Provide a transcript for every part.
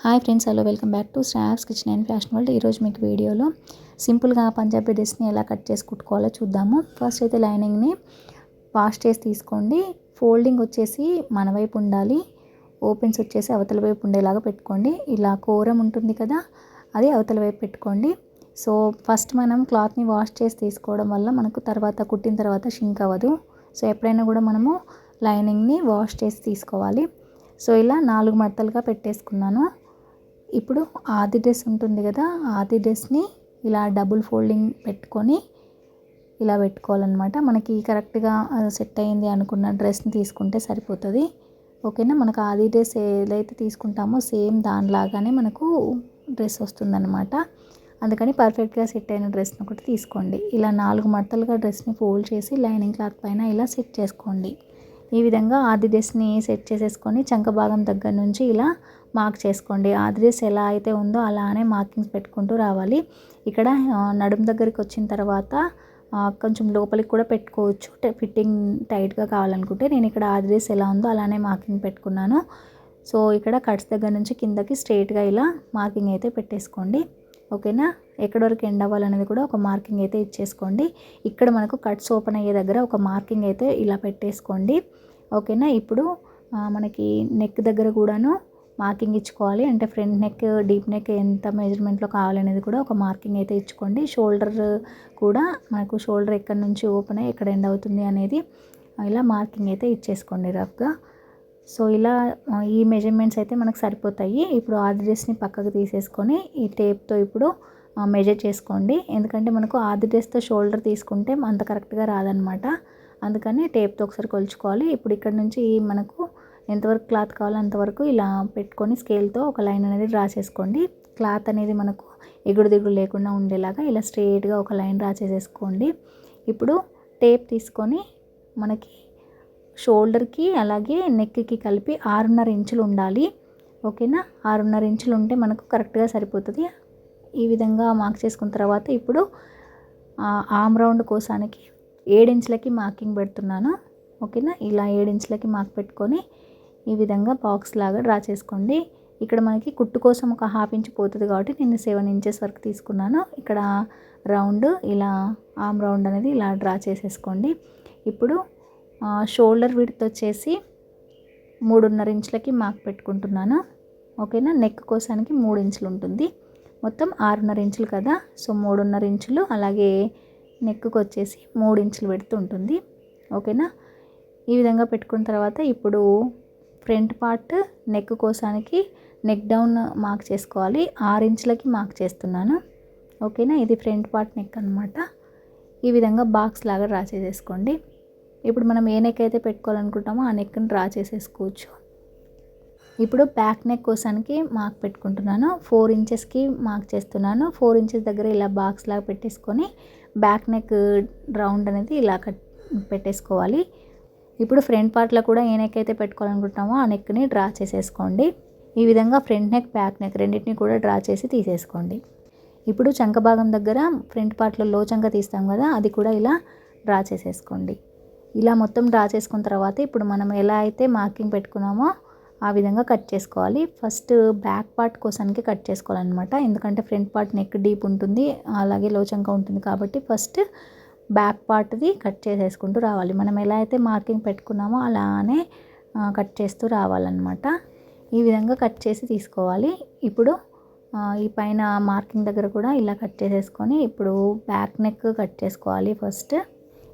Hi friends, hello, welcome back to Shravs kitchen and fashion world. ఈరోజు మీకు వీడియోలో సింపుల్గా పంజాబీ డ్రెస్ని ఎలా కట్ చేసి కుట్టుకోవాలో చూద్దాము. ఫస్ట్ అయితే లైనింగ్ని వాష్ చేసి తీసుకోండి. ఫోల్డింగ్ వచ్చేసి మన వైపు ఉండాలి, ఓపెన్స్ వచ్చేసి అవతల వైపు ఉండేలాగా పెట్టుకోండి. ఇలా కోరం ఉంటుంది కదా, అది అవతల వైపు పెట్టుకోండి. సో ఫస్ట్ మనం క్లాత్ని వాష్ చేసి తీసుకోవడం వల్ల మనకు తర్వాత కుట్టిన తర్వాత షింక్ అవ్వదు. సో ఎప్పుడైనా కూడా మనము లైనింగ్ని వాష్ చేసి తీసుకోవాలి. సో ఇలా 4 మడతలుగా పెట్టేసుకున్నాను. ఇప్పుడు ఆది డ్రెస్ ఉంటుంది కదా, ఆది డ్రెస్ని ఇలా డబుల్ ఫోల్డింగ్ పెట్టుకొని ఇలా పెట్టుకోవాలన్నమాట. మనకి కరెక్ట్గా సెట్ అయింది అనుకున్న డ్రెస్ని తీసుకుంటే సరిపోతుంది. ఓకేనా. మనకు ఆది డ్రెస్ ఏదైతే తీసుకుంటామో సేమ్ దానిలాగానే మనకు డ్రెస్ వస్తుందన్నమాట. అందుకని పర్ఫెక్ట్గా సెట్ అయిన డ్రెస్ని ఒకటి తీసుకోండి. ఇలా 4 మడతలుగా డ్రెస్ని ఫోల్డ్ చేసి లైనింగ్ క్లాత్ పైన ఇలా సెట్ చేసుకోండి. ఈ విధంగా ఆది డ్రెస్ని సెట్ చేసేసుకొని చంక భాగం దగ్గర నుంచి ఇలా మార్క్ చేసుకోండి. ఆది డ్రెస్ ఎలా అయితే ఉందో అలానే మార్కింగ్స్ పెట్టుకుంటూ రావాలి. ఇక్కడ నడుము దగ్గరికి వచ్చిన తర్వాత కొంచెం లోపలికి కూడా పెట్టుకోవచ్చు, ఫిట్టింగ్ టైట్గా కావాలనుకుంటే. నేను ఇక్కడ ఆది డ్రెస్ ఎలా ఉందో అలానే మార్కింగ్ పెట్టుకున్నాను. సో ఇక్కడ కట్స్ దగ్గర నుంచి కిందకి స్ట్రైట్గా ఇలా మార్కింగ్ అయితే పెట్టేసుకోండి. ఓకేనా. ఎక్కడి వరకు ఎండ్ అవ్వాలనేది కూడా ఒక మార్కింగ్ అయితే ఇచ్చేసుకోండి. ఇక్కడ మనకు కట్స్ ఓపెన్ అయ్యే దగ్గర ఒక మార్కింగ్ అయితే ఇలా పెట్టేసుకోండి. ఓకేనా. ఇప్పుడు మనకి నెక్ దగ్గర కూడాను మార్కింగ్ ఇచ్చుకోవాలి. అంటే ఫ్రంట్ నెక్, డీప్ నెక్ ఎంత మెజర్మెంట్లో కావాలనేది కూడా ఒక మార్కింగ్ అయితే ఇచ్చుకోండి. షోల్డర్ కూడా మనకు షోల్డర్ ఎక్కడి నుంచి ఓపెన్ అయ్యి ఎక్కడ ఎండ్ అవుతుంది అనేది ఇలా మార్కింగ్ అయితే ఇచ్చేసుకోండి రఫ్గా. సో ఇలా ఈ మెజర్మెంట్స్ అయితే మనకు సరిపోతాయి. ఇప్పుడు ఆది డ్రెస్ని పక్కకు తీసేసుకొని ఈ టేప్తో ఇప్పుడు మెజర్ చేసుకోండి. ఎందుకంటే మనకు ఆది డ్రెస్తో షోల్డర్ తీసుకుంటే అంత కరెక్ట్గా రాదనమాట. అందుకని టేప్తో ఒకసారి కొలుచుకోవాలి. ఇప్పుడు ఇక్కడ నుంచి మనకు ఎంతవరకు క్లాత్ కావాలో అంతవరకు ఇలా పెట్టుకొని స్కేల్తో ఒక లైన్ అనేది డ్రా చేసుకోండి. క్లాత్ అనేది మనకు ఎగుడు దిగుడు లేకుండా ఉండేలాగా ఇలా స్ట్రైట్గా ఒక లైన్ డ్రా చేసేసుకోండి. ఇప్పుడు టేప్ తీసుకొని మనకి షోల్డర్కి అలాగే నెక్కి కలిపి 6.5 ఇంచులు ఉండాలి. ఓకేనా. 6.5 ఇంచులు ఉంటే మనకు కరెక్ట్గా సరిపోతుంది. ఈ విధంగా మార్క్ చేసుకున్న తర్వాత ఇప్పుడు ఆమ్ రౌండ్ కోసానికి 7 ఇంచులకి మార్కింగ్ పెడుతున్నాను. ఓకేనా. ఇలా 7 ఇంచులకి మార్క్ పెట్టుకొని ఈ విధంగా బాక్స్ లాగా డ్రా చేసుకోండి. ఇక్కడ మనకి కుట్టు కోసం ఒక 1/2 ఇంచ్ పోతుంది కాబట్టి నేను 7 ఇంచెస్ వరకు తీసుకున్నాను. ఇక్కడ రౌండ్ ఇలా ఆమ్ రౌండ్ అనేది ఇలా డ్రా చేసేసుకోండి. ఇప్పుడు షోల్డర్ విడ్త్ వచ్చేసి 3.5 ఇంచులకి మార్క్ పెట్టుకుంటున్నాను. ఓకేనా. నెక్ కోసానికి 3 ఇంచులు ఉంటుంది. మొత్తం 6.5 ఇంచులు కదా. సో 3.5 ఇంచులు అలాగే నెక్కు వచ్చేసి 3 ఇంచులు విడ్త్ ఉంటుంది. ఓకేనా. ఈ విధంగా పెట్టుకున్న తర్వాత ఇప్పుడు ఫ్రంట్ పార్ట్ నెక్ కోసానికి నెక్ డౌన్ మార్క్ చేసుకోవాలి. 6 ఇంచులకి మార్క్ చేస్తున్నాను. ఓకేనా. ఇది ఫ్రంట్ పార్ట్ నెక్ అనమాట. ఈ విధంగా బాక్స్ లాగా డ్రా చేసేసుకోండి. ఇప్పుడు మనం ఏ నెక్ అయితే పెట్టుకోవాలనుకుంటామో ఆ నెక్ని డ్రా చేసేసుకోవచ్చు. ఇప్పుడు బ్యాక్ నెక్ కోసానికి మార్క్ పెట్టుకుంటున్నాను. 4 ఇంచెస్కి మార్క్ చేస్తున్నాను. 4 ఇంచెస్ దగ్గర ఇలా బాక్స్ లాగా పెట్టేసుకొని బ్యాక్ నెక్ రౌండ్ అనేది ఇలా పెట్టేసుకోవాలి. ఇప్పుడు ఫ్రంట్ పార్ట్లో కూడా ఏ నెక్ అయితే పెట్టుకోవాలనుకుంటామో ఆ నెక్ని డ్రా చేసేసుకోండి. ఈ విధంగా ఫ్రంట్ నెక్, బ్యాక్ నెక్ రెండింటిని కూడా డ్రా చేసి తీసేసుకోండి. ఇప్పుడు చంక భాగం దగ్గర ఫ్రంట్ పార్ట్లో లో చంక తీస్తాం కదా, అది కూడా ఇలా డ్రా చేసేసుకోండి. ఇలా మొత్తం డ్రా చేసుకున్న తర్వాత ఇప్పుడు మనం ఎలా అయితే మార్కింగ్ పెట్టుకున్నామో ఆ విధంగా కట్ చేసుకోవాలి. ఫస్ట్ బ్యాక్ పార్ట్ కోసానికి కట్ చేసుకోవాలన్నమాట. ఎందుకంటే ఫ్రంట్ పార్ట్ నెక్ డీప్ ఉంటుంది, అలాగే లో చంక ఉంటుంది కాబట్టి ఫస్ట్ బ్యాక్ పార్ట్ది కట్ చేసేసుకుంటూ రావాలి. మనం ఎలా అయితే మార్కింగ్ పెట్టుకున్నామో అలానే కట్ చేస్తూ రావాలన్నమాట. ఈ విధంగా కట్ చేసి తీసుకోవాలి. ఇప్పుడు ఈ పైన మార్కింగ్ దగ్గర కూడా ఇలా కట్ చేసేసుకొని ఇప్పుడు బ్యాక్ నెక్ కట్ చేసుకోవాలి. ఫస్ట్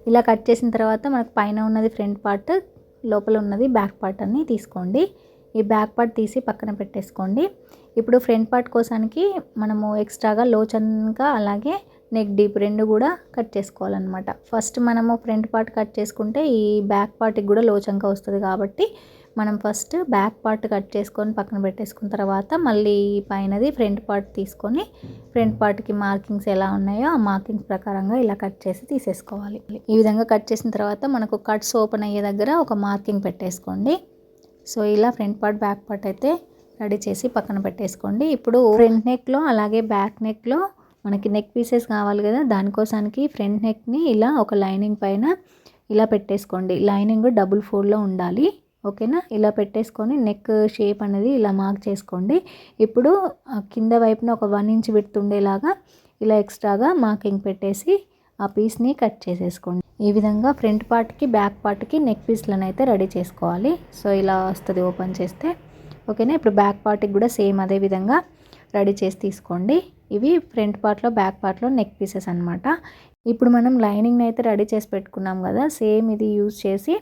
ఇలా కట్ చేసిన తర్వాత మనకు పైన ఉన్నది ఫ్రంట్ పార్ట్, లోపల ఉన్నది బ్యాక్ పార్ట్ అని తీసుకోండి. ఈ బ్యాక్ పార్ట్ తీసి పక్కన పెట్టేసుకోండి. ఇప్పుడు ఫ్రంట్ పార్ట్ కోసానికి మనము ఎక్స్ట్రాగా లో చంక అలాగే నెక్ డీప్ రెండు కూడా కట్ చేసుకోవాలన్నమాట. ఫస్ట్ మనము ఫ్రంట్ పార్ట్ కట్ చేసుకుంటే ఈ బ్యాక్ పార్ట్కి కూడా లో చంక వస్తుంది కాబట్టి మనం ఫస్ట్ బ్యాక్ పార్ట్ కట్ చేసుకొని పక్కన పెట్టేసుకున్న తర్వాత మళ్ళీ పైనది ఫ్రంట్ పార్ట్ తీసుకొని ఫ్రంట్ పార్ట్కి మార్కింగ్స్ ఎలా ఉన్నాయో ఆ మార్కింగ్స్ ప్రకారంగా ఇలా కట్ చేసి తీసేసుకోవాలి. ఈ విధంగా కట్ చేసిన తర్వాత మనకు కట్స్ ఓపెన్ అయ్యే దగ్గర ఒక మార్కింగ్ పెట్టేసుకోండి. సో ఇలా ఫ్రంట్ పార్ట్, బ్యాక్ పార్ట్ అయితే రెడీ చేసి పక్కన పెట్టేసుకోండి. ఇప్పుడు ఫ్రంట్ నెక్లో అలాగే బ్యాక్ నెక్లో మనకి నెక్ పీసెస్ కావాలి కదా, దానికోసానికి ఫ్రంట్ నెక్ని ఇలా ఒక లైనింగ్ పైన ఇలా పెట్టేసుకోండి. లైనింగ్ డబుల్ ఫోల్డ్లో ఉండాలి. ఓకేనా. ఇలా పెట్టేసుకొని నెక్ షేప్ అనేది ఇలా మార్క్ చేసుకోండి. ఇప్పుడు కింద వైపున ఒక 1 ఇంచ్ విడ్త్ ఉండేలాగా ఇలా ఎక్స్ట్రాగా మార్కింగ్ పెట్టేసి ఆ పీస్ని కట్ చేసేసుకోండి. ఈ విధంగా ఫ్రంట్ పార్ట్కి బ్యాక్ పార్ట్కి నెక్ పీస్లను అయితే రెడీ చేసుకోవాలి. సో ఇలా వస్తుంది ఓపెన్ చేస్తే, ఓకేనా. ఇప్పుడు బ్యాక్ పార్ట్కి కూడా సేమ్ అదే విధంగా రెడీ చేసి తీసుకోండి. ఇవి ఫ్రంట్ పార్ట్లో బ్యాక్ పార్ట్లో నెక్ పీసెస్ అనమాట. ఇప్పుడు మనం లైనింగ్ని అయితే రెడీ చేసి పెట్టుకున్నాం కదా, సేమ్ ఇది యూజ్ చేసి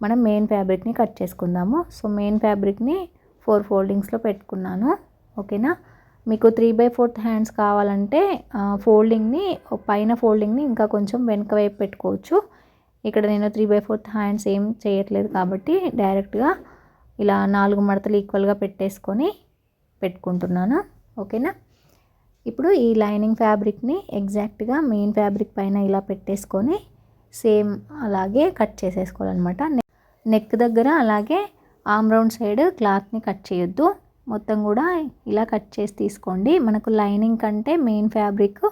మనం మెయిన్ ఫ్యాబ్రిక్ని కట్ చేసుకుందాము. సో మెయిన్ ఫ్యాబ్రిక్ని 4 ఫోల్డింగ్స్లో పెట్టుకున్నాను, ఓకేనా. మీకు 3/4 హ్యాండ్స్ కావాలంటే ఫోల్డింగ్ని పైన ఫోల్డింగ్ని ఇంకా కొంచెం వెనక వైపు పెట్టుకోవచ్చు. ఇక్కడ నేను 3/4 హ్యాండ్స్ ఏం చేయట్లేదు కాబట్టి డైరెక్ట్గా ఇలా 4 మడతలు ఈక్వల్గా పెట్టేసుకొని పెట్టుకుంటున్నాను, ఓకేనా. ఇప్పుడు ఈ లైనింగ్ ఫ్యాబ్రిక్ని ఎగ్జాక్ట్గా మెయిన్ ఫ్యాబ్రిక్ పైన ఇలా పెట్టేసుకొని సేమ్ అలాగే కట్ చేసేసుకోవాలన్నమాట. నెక్ దగ్గర అలాగే ఆర్మ్ రౌండ్ సైడ్ క్లాత్ని కట్ చేయొద్దు, మొత్తం కూడా ఇలా కట్ చేసి తీసుకోండి. మనకు లైనింగ్ కంటే మెయిన్ ఫ్యాబ్రిక్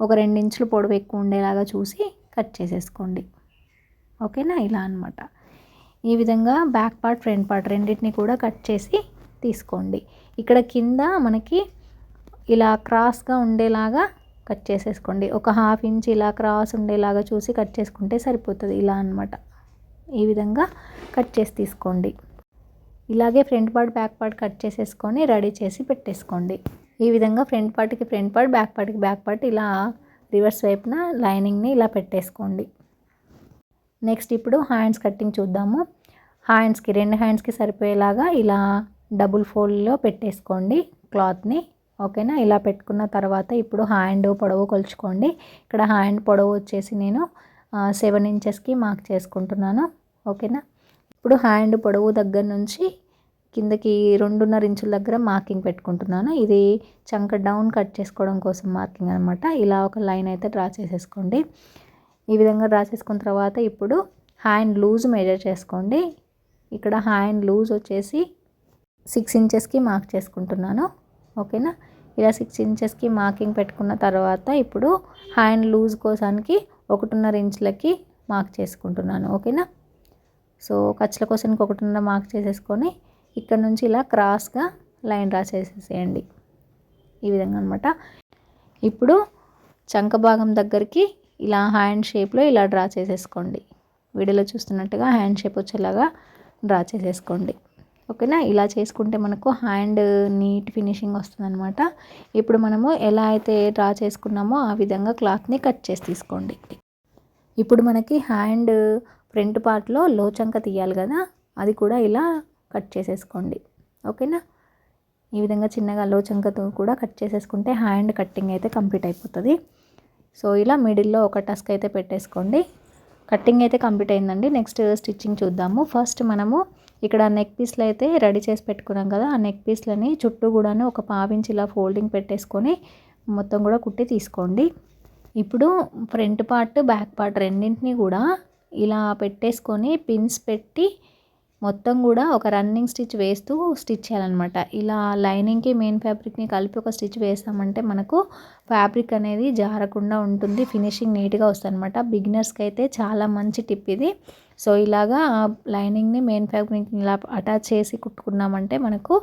ఒక 2 ఇంచులు పొడవు ఎక్కువ ఉండేలాగా చూసి కట్ చేసేసుకోండి, ఓకేనా. ఇలా అనమాట. ఈ విధంగా బ్యాక్ పార్ట్ ఫ్రంట్ పార్ట్ రెండింటిని కూడా కట్ చేసి తీసుకోండి. ఇక్కడ కింద మనకి ఇలా క్రాస్గా ఉండేలాగా కట్ చేసేసుకోండి. ఒక 1/2 ఇంచ్ ఇలా క్రాస్ ఉండేలాగా చూసి కట్ చేసుకుంటే సరిపోతుంది. ఇలా అనమాట. ఈ విధంగా కట్ చేసి తీసుకోండి. ఇలాగే front part back part cut చేసేసుకొని రెడీ చేసి పెట్టేసుకోండి. ఈ విధంగా ఫ్రంట్ పార్ట్కి ఫ్రంట్ పార్ట్ బ్యాక్ పార్ట్కి బ్యాక్ పార్ట్ ఇలా రివర్స్ వైపున లైనింగ్ని ఇలా పెట్టేసుకోండి. నెక్స్ట్ ఇప్పుడు హ్యాండ్స్ కటింగ్ చూద్దాము. హ్యాండ్స్కి 2 హ్యాండ్స్కి సరిపోయేలాగా ఇలా డబుల్ ఫోల్డ్లో పెట్టేసుకోండి క్లాత్ని, ఓకేనా. ఇలా పెట్టుకున్న తర్వాత ఇప్పుడు హ్యాండ్ పొడవు కొలుచుకోండి. ఇక్కడ హ్యాండ్ పొడవు వచ్చేసి నేను 7 ఇంచెస్కి మార్క్ చేసుకుంటున్నాను, ఓకేనా. ఇప్పుడు హ్యాండ్ పొడవు దగ్గర నుంచి కిందకి 2.5 ఇంచుల దగ్గర మార్కింగ్ పెట్టుకుంటున్నాను. ఇది చంక డౌన్ కట్ చేసుకోవడం కోసం మార్కింగ్ అనమాట. ఇలా ఒక లైన్ అయితే డ్రా చేసేసుకోండి. ఈ విధంగా డ్రా చేసుకున్న తర్వాత ఇప్పుడు హ్యాండ్ లూజ్ మెజర్ చేసుకోండి. ఇక్కడ హ్యాండ్ లూజ్ వచ్చేసి 6 ఇంచెస్కి మార్క్ చేసుకుంటున్నాను, ఓకేనా. ఇలా 6 ఇంచెస్కి మార్కింగ్ పెట్టుకున్న తర్వాత ఇప్పుడు హ్యాండ్ లూజ్ కోసానికి 1.5 ఇంచులకి మార్క్ చేసుకుంటున్నాను, ఓకేనా. సో ఖర్చుల కోసానికి 1.5 మార్క్ చేసేసుకొని ఇక్కడ నుంచి ఇలా క్రాస్గా లైన్ డ్రా చేసేసేయండి, ఈ విధంగా అనమాట. ఇప్పుడు చంక భాగం దగ్గరికి ఇలా హ్యాండ్ షేప్లో ఇలా డ్రా చేసేసుకోండి. వీడియోలో చూస్తున్నట్టుగా హ్యాండ్ షేప్ వచ్చేలాగా డ్రా చేసేసుకోండి, ఓకేనా. ఇలా చేసుకుంటే మనకు హ్యాండ్ నీట్ ఫినిషింగ్ వస్తుందన్నమాట. ఇప్పుడు మనము ఎలా అయితే డ్రా చేసుకున్నామో ఆ విధంగా క్లాత్ని కట్ చేసి తీసుకోండి. ఇప్పుడు మనకి హ్యాండ్ ఫ్రంట్ పార్ట్లో లో చంక తీయాలి కదా, అది కూడా ఇలా కట్ చేసేసుకోండి, ఓకేనా. ఈ విధంగా చిన్నగా లో చంకతో కూడా కట్ చేసేసుకుంటే హ్యాండ్ కట్టింగ్ అయితే కంప్లీట్ అయిపోతుంది. సో ఇలా మిడిల్లో ఒక టస్క్ అయితే పెట్టేసుకోండి. కట్టింగ్ అయితే కంప్లీట్ అయిందండి. నెక్స్ట్ స్టిచ్చింగ్ చూద్దాము. ఫస్ట్ మనము ఇక్కడ నెక్ పీస్లు అయితే రెడీ చేసి పెట్టుకున్నాం కదా, ఆ నెక్ పీస్లని చుట్టూ కూడాను ఒక 1/2 ఇంచ్ ఇలా ఫోల్డింగ్ పెట్టేసుకొని మొత్తం కూడా కుట్టి తీసుకోండి. ఇప్పుడు ఫ్రంట్ పార్ట్ బ్యాక్ పార్ట్ రెండింటిని కూడా ఇలా పెట్టేసుకొని పిన్స్ పెట్టి మొత్తం కూడా ఒక రన్నింగ్ స్టిచ్ వేస్తూ స్టిచ్ చేయాలన్నమాట. ఇలా లైనింగ్కి మెయిన్ ఫ్యాబ్రిక్ని కలిపి ఒక స్టిచ్ వేసామంటే మనకు ఫ్యాబ్రిక్ అనేది జారకుండా ఉంటుంది, ఫినిషింగ్ నీట్గా వస్తుంది అనమాట. బిగినర్స్కి అయితే చాలా మంచి టిప్ ఇది. సో ఇలాగా లైనింగ్ని మెయిన్ ఫ్యాబ్రిక్ని ఇలా అటాచ్ చేసి కుట్టుకున్నామంటే మనకు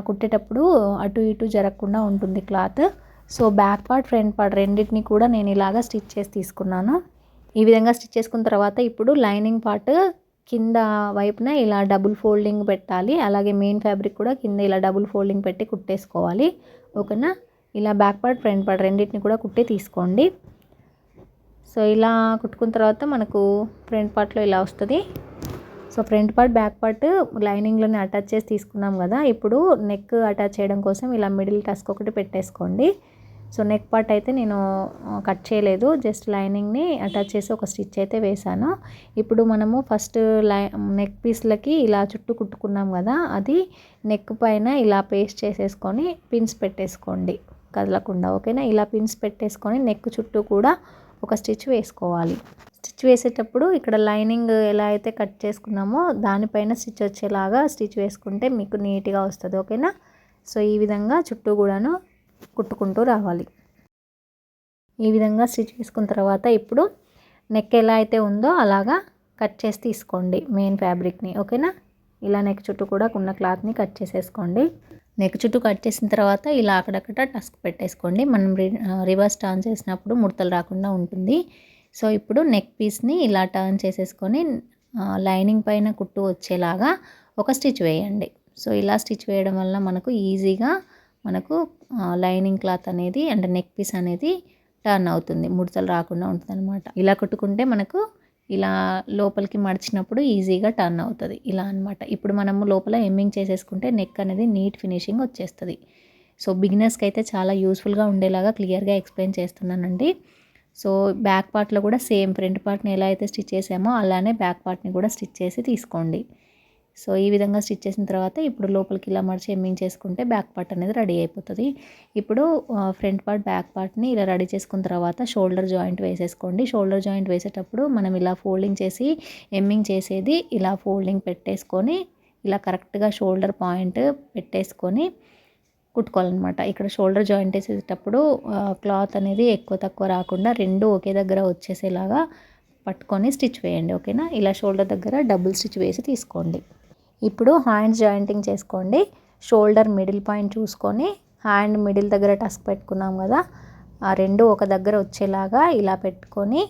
కుట్టేటప్పుడు అటు ఇటు జరగకుండా ఉంటుంది cloth. So back part front part రెండింటిని కూడా నేను ఇలాగా స్టిచ్ చేసి తీసుకున్నాను. ఈ విధంగా స్టిచ్ చేసుకున్న తర్వాత ఇప్పుడు లైనింగ్ పార్ట్ కింద వైపున ఇలా డబుల్ ఫోల్డింగ్ పెట్టాలి. అలాగే మెయిన్ ఫ్యాబ్రిక్ కూడా కింద ఇలా డబుల్ ఫోల్డింగ్ పెట్టి కుట్టేసుకోవాలి, ఓకేనా. ఇలా బ్యాక్ పార్ట్ ఫ్రంట్ పార్ట్ రెండింటిని కూడా కుట్టి తీసుకోండి. సో ఇలా కుట్టుకున్న తర్వాత మనకు ఫ్రంట్ పార్ట్లో ఇలా వస్తుంది. So front part back part లైనింగ్లోనే అటాచ్ చేసి తీసుకున్నాం కదా, ఇప్పుడు నెక్ అటాచ్ చేయడం కోసం ఇలా మిడిల్ టస్క్ ఒకటి పెట్టేసుకోండి. సో నెక్ పార్ట్ అయితే నేను కట్ చేయలేదు, జస్ట్ లైనింగ్ని అటాచ్ చేసి ఒక స్టిచ్ అయితే వేసాను. ఇప్పుడు మనము ఫస్ట్ నెక్ పీస్లకి ఇలా చుట్టూ కుట్టుకున్నాం కదా, అది నెక్ పైన ఇలా పేస్ట్ చేసేసుకొని పిన్స్ పెట్టేసుకోండి కదలకుండా, ఓకేనా. ఇలా పిన్స్ పెట్టేసుకొని నెక్ చుట్టూ కూడా ఒక స్టిచ్ వేసుకోవాలి. స్టిచ్ వేసేటప్పుడు ఇక్కడ లైనింగ్ ఎలా అయితే కట్ చేసుకున్నామో దానిపైన స్టిచ్ వచ్చేలాగా స్టిచ్ వేసుకుంటే మీకు నీట్గా వస్తుంది, ఓకేనా. సో ఈ విధంగా చుట్టూ కూడాను కుట్టుకుంటూ రావాలి. ఈ విధంగా స్టిచ్ వేసుకున్న తర్వాత ఇప్పుడు నెక్ ఎలా అయితే ఉందో అలాగా కట్ చేసి తీసుకోండి మెయిన్ ఫ్యాబ్రిక్ని, ఓకేనా. ఇలా నెక్ చుట్టూ కూడా ఉన్న క్లాత్ని కట్ చేసేసుకోండి. నెక్ చుట్టూ కట్ చేసిన తర్వాత ఇలా అక్కడక్కడ టస్క్ పెట్టేసుకోండి. మనం రివర్స్ టర్న్ చేసినప్పుడు ముడతలు రాకుండా ఉంటుంది. సో ఇప్పుడు నెక్ పీస్ని ఇలా టర్న్ చేసేసుకొని లైనింగ్ పైన కుట్టు వచ్చేలాగా ఒక స్టిచ్ వేయండి. సో ఇలా స్టిచ్ వేయడం వల్ల మనకు ఈజీగా లైనింగ్ క్లాత్ అనేది అంటే నెక్ పీస్ అనేది టర్న్ అవుతుంది, ముడతలు రాకుండా ఉంటుంది అనమాట. ఇలా కుట్టుకుంటే మనకు ఇలా లోపలికి మడిచినప్పుడు ఈజీగా టర్న్ అవుతుంది ఇలా అనమాట. ఇప్పుడు మనము లోపల ఎమ్మింగ్ చేసేసుకుంటే నెక్ అనేది నీట్ ఫినిషింగ్ వచ్చేస్తుంది. సో బిగినర్స్కి అయితే చాలా యూస్ఫుల్గా ఉండేలాగా క్లియర్గా ఎక్స్ప్లెయిన్ చేస్తున్నానండి. సో బ్యాక్ పార్ట్లో కూడా సేమ్ ఫ్రంట్ పార్ట్ని ఎలా అయితే స్టిచ్ చేసామో అలానే బ్యాక్ పార్ట్ని కూడా స్టిచ్ చేసి తీసుకోండి. సో ఈ విధంగా స్టిచ్ చేసిన తర్వాత ఇప్పుడు లోపలికి ఇలా మడిచి ఎమ్మింగ్ చేసుకుంటే బ్యాక్ పార్ట్ అనేది రెడీ అయిపోతుంది. ఇప్పుడు ఫ్రంట్ పార్ట్ బ్యాక్ పార్ట్ని ఇలా రెడీ చేసుకున్న తర్వాత షోల్డర్ జాయింట్ వేసేసుకోండి. షోల్డర్ జాయింట్ వేసేటప్పుడు మనం ఇలా ఫోల్డింగ్ చేసి ఎమ్మింగ్ చేసేది ఇలా ఫోల్డింగ్ పెట్టేసుకొని ఇలా కరెక్ట్గా షోల్డర్ పాయింట్ పెట్టేసుకొని కుట్టుకోవాలన్నమాట. ఇక్కడ షోల్డర్ జాయింట్ వేసేటప్పుడు క్లాత్ అనేది ఎక్కువ తక్కువ రాకుండా రెండు ఒకే దగ్గర వచ్చేసేలాగా పట్టుకొని స్టిచ్ వేయండి. ఓకేనా, ఇలా షోల్డర్ దగ్గర డబుల్ స్టిచ్ వేసి తీసుకోండి. ఇప్పుడు హ్యాండ్స్ జాయింటింగ్ చేసుకోండి. షోల్డర్ మిడిల్ పాయింట్ చూసుకొని హ్యాండ్ మిడిల్ దగ్గర టస్క్ పెట్టుకున్నాం కదా, ఆ రెండు ఒక దగ్గర వచ్చేలాగా ఇలా పెట్టుకొని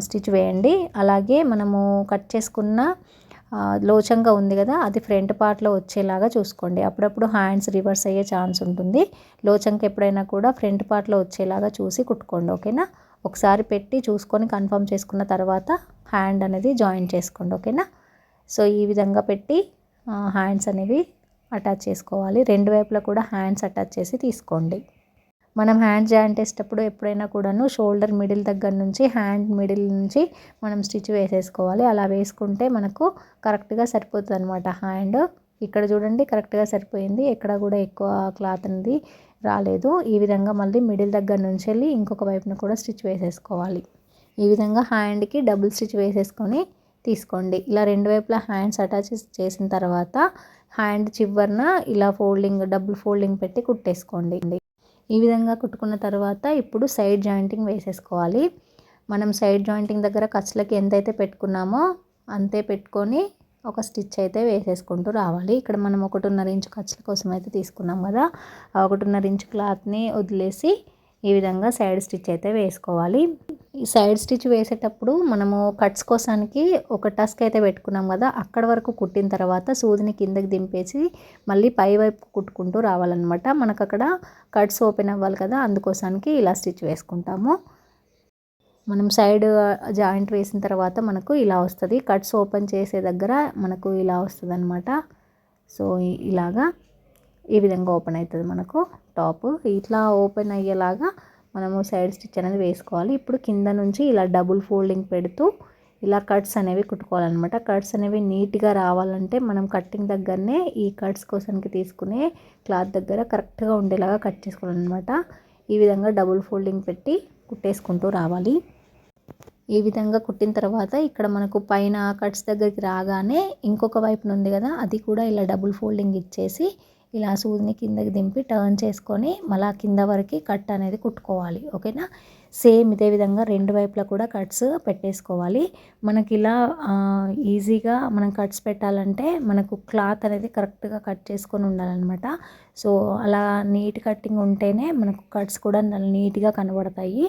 స్టిచ్ వేయండి. అలాగే మనము కట్ చేసుకున్న లోచంగా ఉంది కదా, అది ఫ్రంట్ పార్ట్లో వచ్చేలాగా చూసుకోండి. అప్పుడప్పుడు హ్యాండ్స్ రివర్స్ అయ్యే ఛాన్స్ ఉంటుంది. లోచంకి ఎప్పుడైనా కూడా ఫ్రంట్ పార్ట్లో వచ్చేలాగా చూసి కుట్టుకోండి. ఓకేనా, ఒకసారి పెట్టి చూసుకొని కన్ఫర్మ్ చేసుకున్న తర్వాత హ్యాండ్ అనేది జాయిన్ చేసుకోండి. ఓకేనా, సో ఈ విధంగా పెట్టి హ్యాండ్స్ అనేవి అటాచ్ చేసుకోవాలి. రెండు వైపులా కూడా హ్యాండ్స్ అటాచ్ చేసి తీసుకోండి. మనం హ్యాండ్ జాయింట్ వేసేటప్పుడు ఎప్పుడైనా కూడాను షోల్డర్ మిడిల్ దగ్గర నుంచి హ్యాండ్ మిడిల్ నుంచి మనం స్టిచ్ వేసేసుకోవాలి. అలా వేసుకుంటే మనకు కరెక్ట్గా సరిపోతుంది అనమాట. హ్యాండ్ ఇక్కడ చూడండి కరెక్ట్గా సరిపోయింది, ఎక్కడ కూడా ఎక్కువ క్లాత్ అనేది రాలేదు. ఈ విధంగా మళ్ళీ మిడిల్ దగ్గర నుంచి వెళ్ళి ఇంకొక వైపున కూడా స్టిచ్ వేసేసుకోవాలి. ఈ విధంగా హ్యాండ్కి డబుల్ స్టిచ్ వేసేసుకొని తీసుకోండి. ఇలా రెండు వైపులా హ్యాండ్స్ అటాచ్ చేసిన తర్వాత హ్యాండ్ చివరన ఇలా డబుల్ ఫోల్డింగ్ పెట్టి కుట్టేసుకోండి. ఈ విధంగా కుట్టుకున్న తర్వాత ఇప్పుడు సైడ్ జాయింటింగ్ వేసేసుకోవాలి. మనం సైడ్ జాయింటింగ్ దగ్గర ఖర్చులకి ఎంతైతే పెట్టుకున్నామో అంతే పెట్టుకొని ఒక స్టిచ్ అయితే వేసేసుకుంటూ రావాలి. ఇక్కడ మనం 1.5 ఇంచు ఖర్చుల కోసం అయితే తీసుకున్నాం కదా, ఆ 1.5 ఇంచు క్లాత్ని వదిలేసి ఈ విధంగా సైడ్ స్టిచ్ అయితే వేసుకోవాలి. ఈ సైడ్ స్టిచ్ వేసేటప్పుడు మనము కట్స్ కోసానికి ఒక టస్క్ అయితే పెట్టుకున్నాం కదా, అక్కడ వరకు కుట్టిన తర్వాత సూదిని కిందకి దింపేసి మళ్ళీ పై వైపు కుట్టుకుంటూ రావాలన్నమాట. మనకు అక్కడ కట్స్ ఓపెన్ అవ్వాలి కదా, అందుకోసానికి ఇలా స్టిచ్ వేసుకుంటాము. మనం సైడ్ జాయింట్ వేసిన తర్వాత మనకు ఇలా వస్తుంది. కట్స్ ఓపెన్ చేసే దగ్గర మనకు ఇలా వస్తుంది అనమాట. సో ఇలాగా ఈ విధంగా ఓపెన్ అవుతుంది మనకు టాప్. ఇట్లా ఓపెన్ అయ్యేలాగా మనము సైడ్ స్టిచ్ అనేది వేసుకోవాలి. ఇప్పుడు కింద నుంచి ఇలా డబుల్ ఫోల్డింగ్ పెడుతూ ఇలా కట్స్ అనేవి కుట్టుకోవాలన్నమాట. కట్స్ అనేవి నీట్గా రావాలంటే మనం కట్టింగ్ దగ్గరనే ఈ కట్స్ కోసానికి తీసుకునే క్లాత్ దగ్గర కరెక్ట్గా ఉండేలాగా కట్ చేసుకోవాలన్నమాట. ఈ విధంగా డబుల్ ఫోల్డింగ్ పెట్టి కుట్టేసుకుంటూ రావాలి. ఈ విధంగా కుట్టిన తర్వాత ఇక్కడ మనకు పైన కట్స్ దగ్గరికి రాగానే ఇంకొక వైపున ఉంది కదా, అది కూడా ఇలా డబుల్ ఫోల్డింగ్ ఇచ్చేసి ఇలా సూదిని కిందకి దింపి టర్న్ చేసుకొని మళ్ళీ కింద వరకు కట్ అనేది కుట్టుకోవాలి. ఓకేనా, సేమ్ ఇదే విధంగా రెండు వైపులా కూడా కట్స్ పెట్టేసుకోవాలి. మనకి ఇలా ఈజీగా మనం కట్స్ పెట్టాలంటే మనకు క్లాత్ అనేది కరెక్ట్గా కట్ చేసుకొని ఉండాలన్నమాట. సో అలా నీట్ కట్టింగ్ ఉంటేనే మనకు కట్స్ కూడా నీట్గా కనబడతాయి.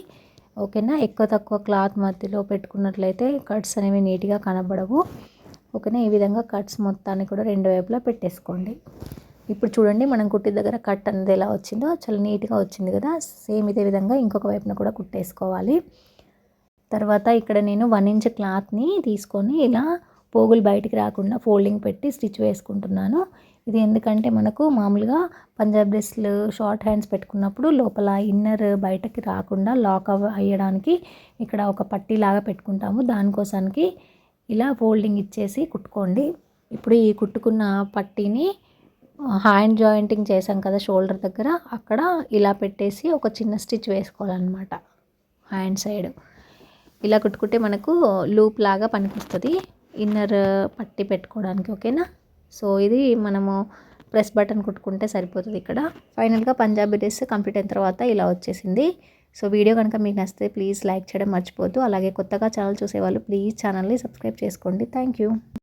ఓకేనా, ఎక్కువ తక్కువ క్లాత్ మధ్యలో పెట్టుకున్నట్లయితే కట్స్ అనేవి నీట్గా కనబడవు. ఓకేనా, ఈ విధంగా కట్స్ మొత్తాన్ని కూడా రెండు వైపులా పెట్టేసుకోండి. ఇప్పుడు చూడండి మనం కుట్టి దగ్గర కట్ అనేది ఎలా వచ్చిందో చాలా నీట్గా వచ్చింది కదా. సేమ్ ఇదే విధంగా ఇంకొక వైపున కూడా కుట్టేసుకోవాలి. తర్వాత ఇక్కడ నేను 1 ఇంచ్ క్లాత్ని తీసుకొని ఇలా పోగులు బయటికి రాకుండా ఫోల్డింగ్ పెట్టి స్టిచ్ వేసుకుంటున్నాను. ఇది ఎందుకంటే మనకు మామూలుగా పంజాబ్ డ్రెస్లు షార్ట్ హ్యాండ్స్ పెట్టుకున్నప్పుడు లోపల ఇన్నర్ బయటకి రాకుండా లాక్ అయ్యడానికి ఇక్కడ ఒక పట్టీ లాగా పెట్టుకుంటాము. దానికోసానికి ఇలా ఫోల్డింగ్ ఇచ్చేసి కుట్టుకోండి. ఇప్పుడు ఈ కుట్టుకున్న పట్టీని హ్యాండ్ జాయింటింగ్ చేసాం కదా షోల్డర్ దగ్గర, అక్కడ ఇలా పెట్టేసి ఒక చిన్న స్టిచ్ వేసుకోవాలన్నమాట. హ్యాండ్ సైడ్ ఇలా కుట్టుకుంటే మనకు లూప్ లాగా పనికొస్తుంది ఇన్నర్ పట్టీ పెట్టుకోవడానికి. ఓకేనా, సో ఇది మనము ప్రెస్ బటన్ కుట్టుకుంటే సరిపోతుంది. ఇక్కడ ఫైనల్గా పంజాబీ డ్రెస్ కంప్లీట్ అయిన తర్వాత ఇలా వచ్చేసింది. సో వీడియో కనుక మీకు నచ్చితే ప్లీజ్ లైక్ చేయడం మర్చిపోద్దు. అలాగే కొత్తగా ఛానల్ చూసేవాళ్ళు ప్లీజ్ ఛానల్ని సబ్స్క్రైబ్ చేసుకోండి. Thank you.